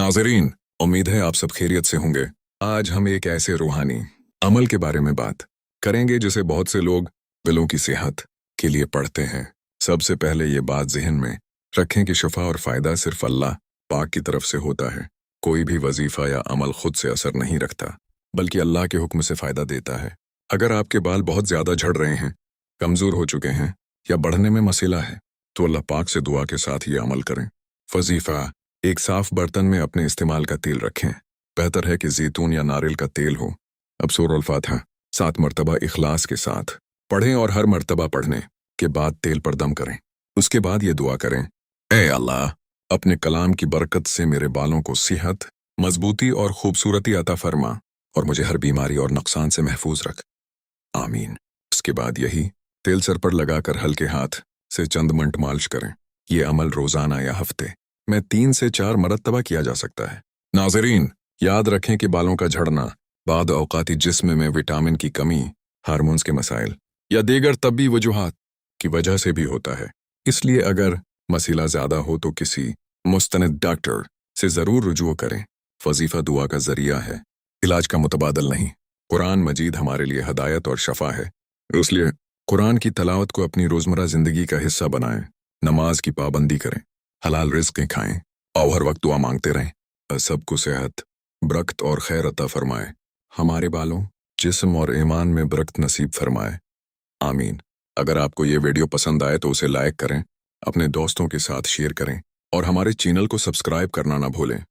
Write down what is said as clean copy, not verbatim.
नाज़रीन, उम्मीद है आप सब खैरियत से होंगे। आज हम एक ऐसे रूहानी अमल के बारे में बात करेंगे जिसे बहुत से लोग दिलों की सेहत के लिए पढ़ते हैं। सबसे पहले ये बात ज़हन में रखें कि शिफा और फ़ायदा सिर्फ अल्लाह पाक की तरफ से होता है। कोई भी वजीफ़ा या अमल खुद से असर नहीं रखता, बल्कि अल्लाह के हुक्म से फ़ायदा देता है। अगर आपके बाल बहुत ज़्यादा झड़ रहे हैं, कमज़ोर हो चुके हैं या बढ़ने में मसला है, तो अल्लाह पाक से दुआ के साथ ये अमल करें। वजीफ़ा: एक साफ बर्तन में अपने इस्तेमाल का तेल रखें। बेहतर है कि जैतून या नारियल का तेल हो। अब सूरह अल-फातिहा 7 मरतबा इखलास के साथ पढ़ें और हर मरतबा पढ़ने के बाद तेल पर दम करें। उसके बाद ये दुआ करें, ऐ अल्लाह, अपने कलाम की बरकत से मेरे बालों को सेहत, मजबूती और खूबसूरती अता फरमा और मुझे हर बीमारी और नुकसान से महफूज रख। आमीन। उसके बाद यही तेल सर पर लगाकर हल्के हाथ से चंद मिनट मालिश करें। ये अमल रोज़ाना या हफ्ते में 3 से 4 मरतबा किया जा सकता है। नाज़रीन, याद रखें कि बालों का झड़ना बाद औक़ाती जिस्म में विटामिन की कमी, हार्मोन्स के मसाइल या दीगर तबी वजूहात की वजह से भी होता है। इसलिए अगर मसला ज़्यादा हो तो किसी मुस्तनिद डॉक्टर से ज़रूर रुजू करें। वजीफ़ा दुआ का ज़रिया है, इलाज का मुतबादल नहीं। कुरान मजीद हमारे लिए हदायत और शफा है, इसलिए कुरान की तलावत को अपनी रोज़मर्रा ज़िंदगी का हिस्सा बनाएं। नमाज की पाबंदी करें, हलाल रिज़्क़ें खाएं और हर वक्त दुआ मांगते रहें। सबको सेहत, बरकत और खैर अता फरमाए। हमारे बालों, जिस्म और ईमान में बरकत नसीब फरमाए। आमीन। अगर आपको ये वीडियो पसंद आए तो उसे लाइक करें, अपने दोस्तों के साथ शेयर करें और हमारे चैनल को सब्सक्राइब करना ना भूलें।